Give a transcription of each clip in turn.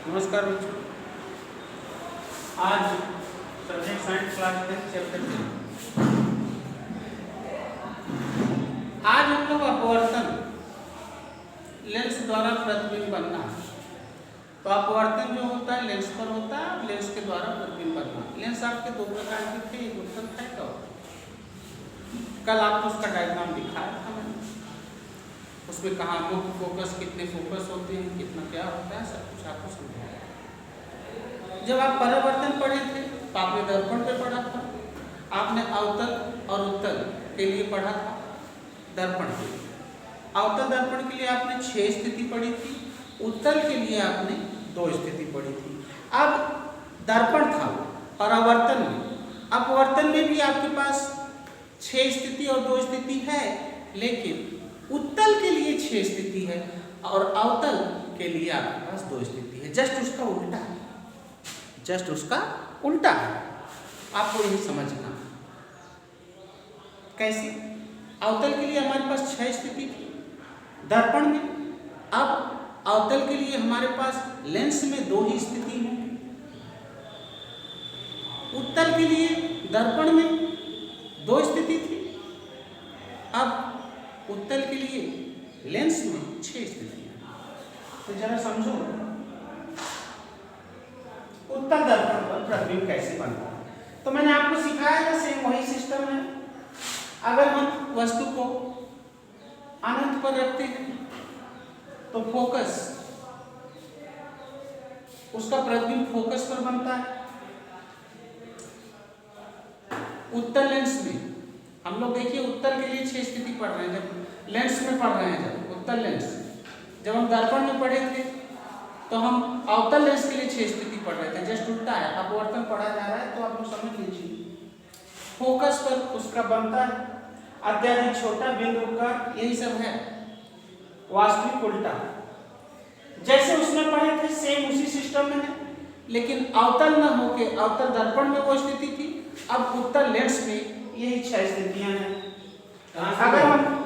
नमस्कार बच्चों। आज सब्जेक्ट साइंस क्लास 10 चैप्टर 3। आज हम लोग अपवर्तन लेंस द्वारा प्रतिबिंब बनना। तो अपवर्तन जो होता है लेंस पर होता है, लेंस के द्वारा प्रतिबिंब बनना। लेंस आपके दो प्रकार के थे, एक उत्तल था एक अवतल। कल आपको उसका डायग्राम दिखाया था मैंने। उसमें कहाँ मुख्य फोकस, कितने फोकस होते हैं, कितना क्या होता है, सब कुछ आपको समझाया। जब आप परावर्तन पढ़े थे तो आपने दर्पण पे पढ़ा था, आपने अवतल और उत्तल के लिए पढ़ा था। दर्पण के लिए अवतल दर्पण के लिए आपने 6 स्थिति पढ़ी थी, उत्तल के लिए आपने 2 स्थिति पढ़ी थी। अब दर्पण था परावर्तन में, अपवर्तन में भी आपके पास 6 स्थिति और 2 स्थिति है, लेकिन उत्तल के लिए 6 स्थिति है और अवतल के लिए आपके पास 2 स्थिति है। जस्ट उसका उल्टा है, जस्ट उसका उल्टा है। आपको यही समझना। कैसे? अवतल के लिए हमारे पास 6 स्थिति थी दर्पण में। अब अवतल के लिए हमारे पास लेंस में 2 ही स्थिति होंगी। उत्तल के लिए दर्पण में 2 स्थिति थी, अब उत्तल के लिए लेंस में 6 स्थितियां। तो जरा समझो उत्तल दर्पण पर प्रतिबिंब कैसे बनता है। तो मैंने आपको सिखाया था, सेम वही सिस्टम है। अगर हम वस्तु को अनंत पर रखते हैं तो फोकस, उसका प्रतिबिंब फोकस पर बनता है। उत्तल लेंस में हम लोग देखिए, उत्तल के लिए 6 स्थिति पढ़ रहे हैं, जब लेंस में पढ़ रहे हैं, जब उत्तल लेंस, जब हम दर्पण में पढ़े थे तो हम अवतल लेंस के लिए 6 स्थिति पढ़ रहे थे। जस्ट उल्टा है, अपवर्तन पढ़ा जा रहा है। तो आप लोग समझ लीजिए, फोकस पर उसका बनता है अत्यधिक छोटा बिंदु का, यही सब है। वास्तविक उल्टा, जैसे उसमें पढ़े थे सेम उसी सिस्टम में है, लेकिन अवतल न होके अवतल दर्पण में वो स्थिति थी, अब उत्तल लेंस में यही 6 स्थितियां हैं। अगर हम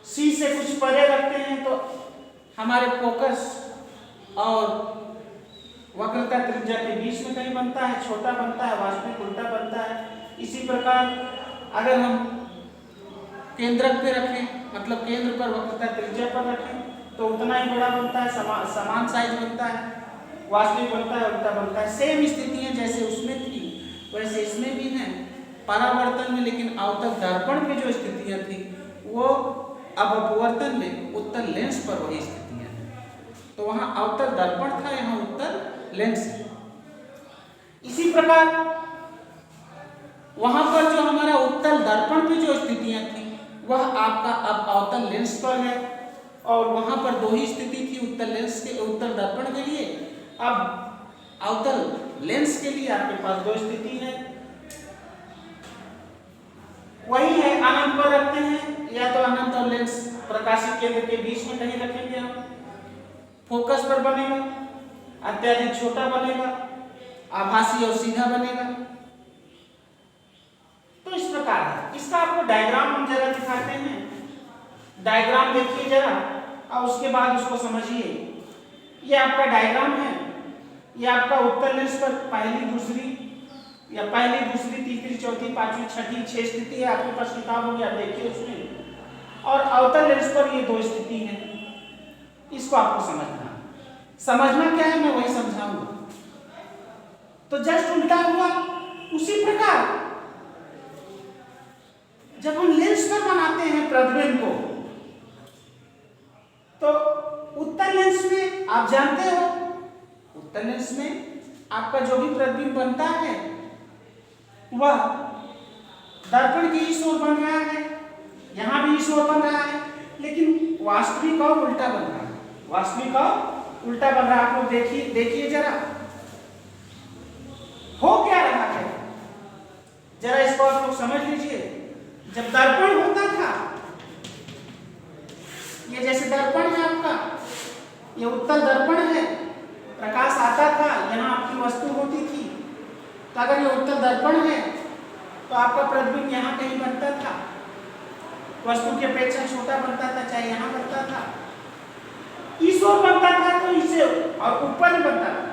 सी से कुछ परे रखते हैं तो हमारे फोकस और वक्रता त्रिज्या के बीच में कहीं बनता है, छोटा बनता है, वास्तविक उल्टा बनता है। इसी प्रकार अगर हम केंद्रक पे रखें, मतलब केंद्र पर वक्रता त्रिज्या पर रखें, तो उतना ही बड़ा बनता है, समान साइज बनता है, वास्तविक बनता है, उल्टा बनता है। सेम स्थितियां जैसे उसमें थी वैसे इसमें भी हैं परावर्तन में। लेकिन अवतल दर्पण में जो स्थितियां थी वो अब अपवर्तन में उत्तल लेंस पर वही स्थितियां हैं। तो वहां अवतल दर्पण था, यहाँ उत्तल लेंस है। इसी प्रकार वहां पर जो हमारा उत्तल दर्पण में जो स्थितियां थी वह आपका अब अवतल लेंस पर है, और वहां पर 2 ही स्थिति थी उत्तल लेंस के, उत्तल दर्पण के लिए। अब अवतल लेंस के लिए आपके पास 2 स्थिति है। वही है, अनंत पर रखते हैं, या तो अनंत और लेंस प्रकाशिक केंद्र के बीच में कहीं रखेंगे हम, फोकस पर बनेगा, अत्यधिक छोटा बनेगा, आभासी और सीधा बनेगा। तो इस प्रकार है। इसका आपको डायग्राम हम जरा दिखाते हैं। डायग्राम देखिए जरा और उसके बाद उसको समझिए। ये आपका डायग्राम है, ये आपका उत्तल लेंस पर पहली, दूसरी, तीसरी, चौथी, पांचवी, छठी 6 स्थिति है। आपके पास किताब होगी, आप देखिए उसमें। और अवतल लेंस पर ये 2 स्थिति है। इसको आपको समझना क्या है, मैं वही समझाऊंगा। तो जस्ट उल्टा हुआ। उसी प्रकार जब हम लेंस पर बनाते हैं प्रतिबिंब को, तो उत्तल लेंस में आप जानते हो, उत्तल लेंस में आपका जो भी प्रतिबिंब बनता है वह दर्पण की इस ओर बन रहा है, यहां भी इस ओर बन रहा है, लेकिन वास्तविक और उल्टा बन रहा है। वास्तविक और उल्टा बन रहा है। आप लोग देखिए जरा हो क्या रहा है, जरा इसको आप लोग समझ लीजिए। जब दर्पण होता था, ये जैसे दर्पण है आपका, ये उत्तल दर्पण है, प्रकाश आता था, यहाँ आपकी वस्तु होती थी। तो अगर ये उत्तल दर्पण है तो आपका प्रतिबिंब यहाँ कहीं बनता था, वस्तु की अपेक्षा छोटा बनता था, चाहे यहाँ बनता था, इस ओर बनता था तो इसे और ऊपर ही बनता था,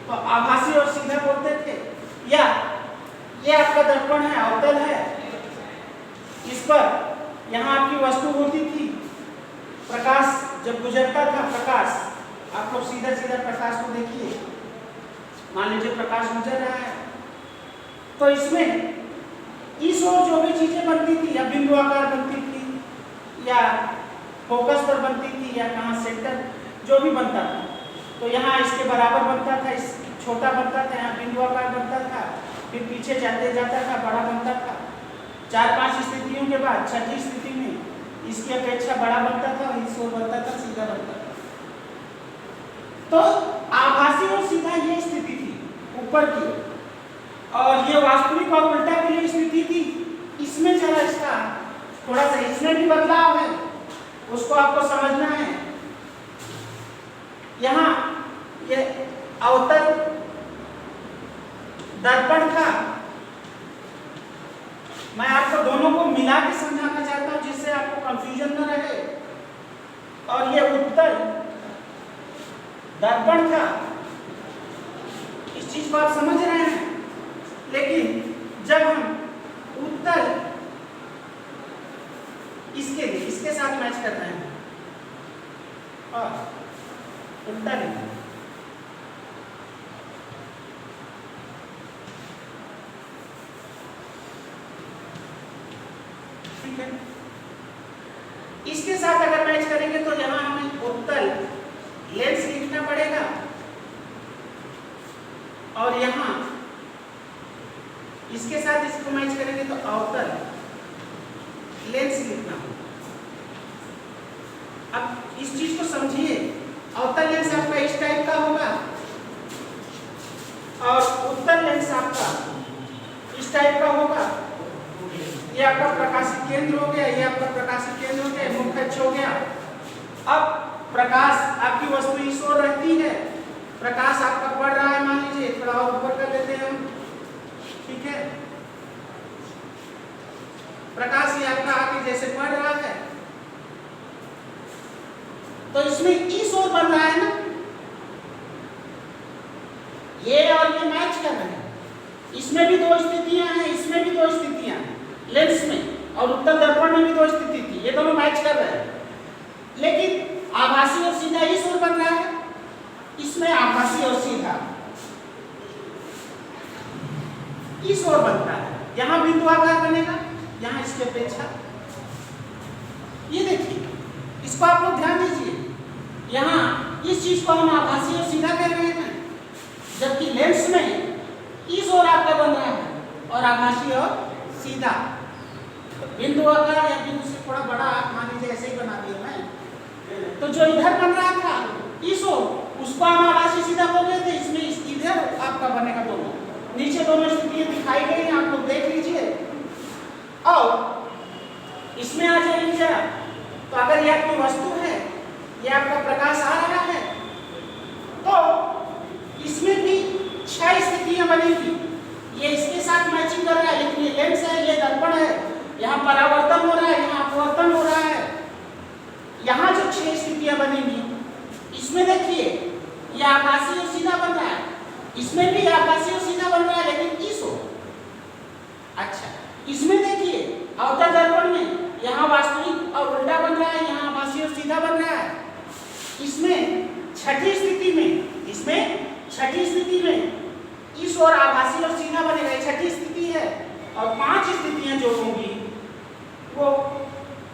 तो आभासी और सीधा बोलते थे। या ये आपका दर्पण है, अवतल है, इस पर यहाँ आपकी वस्तु होती थी, प्रकाश जब गुजरता था, प्रकाश आप लोग सीधा सीधा प्रकाश को देखिए, मान लीजिए प्रकाश गुजर रहा है, तो इसमें इस ओर जो भी चीजें बनती थी, या बिंदु आकार बनती थी, या फोकस पर बनती थी, या कहाँ सेंटर जो भी बनता था, तो यहाँ इसके बराबर बनता था, इस छोटा बनता था, यहाँ बिंदु आकार बनता था, फिर पीछे जाते जाता था, बड़ा बनता था। 4-5 स्थितियों के बाद छठी स्थिति में इसकी अपेक्षा बड़ा बनता था, इस ओर बनता था, सीधा बनता था। तो आभासी और सीधा ये स्थिति थी ऊपर की, और ये वास्तविक और उल्टा के लिए स्थिति थी। इसमें जरा इसका थोड़ा सा इसमें भी बदलाव है, उसको आपको समझना है। यहाँ ये अवतल दर्पण का मैं आपको दोनों को मिला के समझाना चाहता हूं, जिससे आपको कंफ्यूजन न रहे। और ये उत्तल दर्पण का, इस चीज को आप समझ रहे हैं, लेकिन जब हम उत्तल इसके लिए इसके साथ मैच कर रहे हैं और उल्टा नहीं, ठीक है, इसके साथ अगर मैच करेंगे तो यहां हमें उत्तल लेंस लिखना पड़ेगा, और यहां इसके साथ इसको मैच करेंगे तो अवतल लेंस लिखना होगा। अब इस चीज को समझिए, अवतल लेंस आपका इस टाइप का होगा और उत्तल लेंस आपका इस टाइप का होगा। ये आपका प्रकाशिक केंद्र हो गया, ये आपका प्रकाशिक केंद्र हो गया, मुख्य अक्ष हो गया। अब प्रकाश आपकी वस्तु इस ओर रहती है, प्रकाश आपका पड़ रहा है, मान लीजिए थोड़ा और ऊपर कर देते हैं हम, ठीक है, प्रकाश ये आपका आगे जैसे पड़ रहा है, तो इसमें इस ओर बन रहा है ना, ये और ये मैच कर रहे हैं। इसमें भी दो स्थितियां हैं, इसमें भी दो स्थितियां हैं, लेंस में और उत्तल दर्पण में भी दो स्थिति थी, ये दोनों मैच कर रहे हैं। लेकिन आभासी और सीधा इस ओर बन रहा है, इसमें आभासी और सीधा इस ओर बनता है। यहां बिंदु आकार बनेगा, यहां इसकी अपेक्षा, ये देखिए, इसको आप लोग ध्यान दीजिए, यहां इस चीज को हम आभासी और सीधा कह रहे हैं, जबकि लेंस में इस ओर आपका बन रहा है और आभासी और सीधा। बिंदु आकार या बिंदु से थोड़ा बड़ा, मान लीजिए ऐसे ही बना दिया मैं, तो जो इधर बन रहा था इस ओर, उसको हम आभासी सीधा बोल रहे थे, इसमें इधर आपका बनेगा दोनों। नीचे दोनों स्थितियां दिखाई गई हैं, आप लोग देख लीजिए। और इसमें आ जाइए जरा, तो अगर ये आपकी वस्तु है, ये आपका प्रकाश आ रहा है, तो इसमें भी 6 स्थितियां बनेगी। ये इसके साथ मैचिंग कर रहा है, लेकिन ये लेंस है, ये दर्पण है, यहाँ परावर्तन हो रहा है, यहाँ अपवर्तन हो रहा है। यहाँ जो 6 स्थितियां बनेगी, इसमें देखिए ये आभासी और सीधा बन रहा है, इसमें भी आभासी और सीधा बन रहा है, लेकिन इस ओर। अच्छा, इसमें देखिए अवतल दर्पण में यहाँ वास्तविक और उल्टा बन रहा है, यहाँ आभासी और सीधा बन रहा है। इसमें छठी स्थिति में, इसमें छठी स्थिति में इस ओर आभासी और सीधा बनेगा, छठी स्थिति है। और 5 स्थितियां जो होंगी वो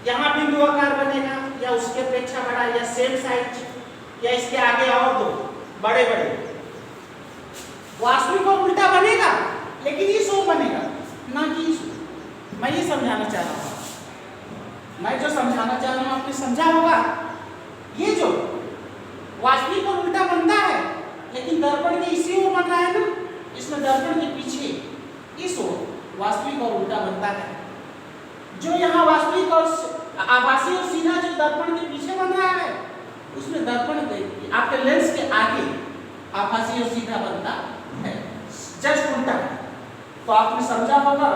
यहाँ बिंदु आकार बनेगा, या उसके अपेक्षा बड़ा, या सेम साइज, या इसके आगे और दो बड़े बड़े। वास्तविक और उल्टा बनेगा, लेकिन इस ओर बनेगा, ना कि इस ओर। मैं ये समझाना चाह रहा हूँ, मैं जो समझाना चाह रहा हूँ आपने समझा होगा। ये जो वास्तविक और उल्टा बनता है, लेकिन दर्पण के इसी ओर बन रहा है ना, इसमें दर्पण के पीछे इस ओर वास्तविक और उल्टा बनता है। जो यहाँ वास्तविक और आभासी और सीधा जो दर्पण के पीछे बन रहा है, उसमें दर्पण के आपके लेंस के आगे आभासी और सीधा बनता है, जस्ट उल्टा। तो आपने समझा होगा,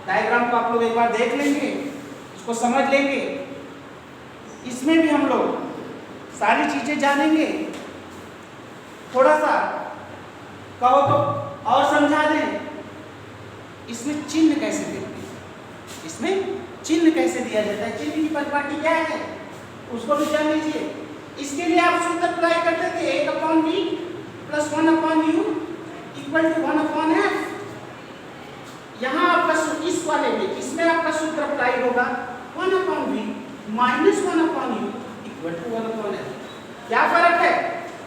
डायग्राम को आप लोग एक बार देख लेंगे, इसको समझ लेंगे, इसमें भी हम लोग सारी चीजें जानेंगे। थोड़ा सा कहो तो और समझा दें, इसमें चिन्ह कैसे देते हैं, इसमें चिन्ह कैसे दिया जाता है, चिन्ह की परिपाटी क्या है उसको भी जान लीजिए। इसके लिए आप सूत्र अप्लाई करते थे 1/v + 1/u = 1/f। यहाँ आपका इस वाले में इसमें आपका सूत्र अप्लाई होगा 1/v - 1/u = 1/f। क्या फर्क है,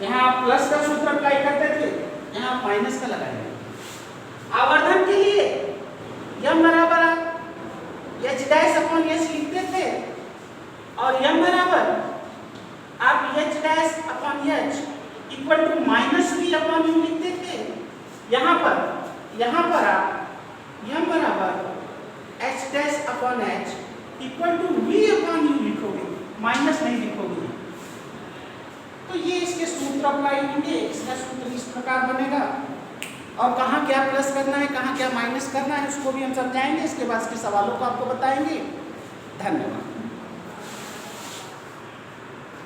यहाँ आप प्लस का सूत्र अप्लाई करते थे, यहाँ आप माइनस का लगाएंगे। आवर्धन के लिए m बराबर h' लिखते थे और m बराबर आप h' = -v/u लिखते थे। यहाँ पर आप m बराबर h' = v/u लिखोगे, माइनस नहीं लिखोगे। तो ये इसके सूत्र अप्लाई होंगे, इसका सूत्र इस प्रकार बनेगा और कहाँ क्या प्लस करना है, कहाँ क्या माइनस करना है उसको भी हम समझाएंगे। इसके बाद के सवालों को आपको बताएंगे। धन्यवाद।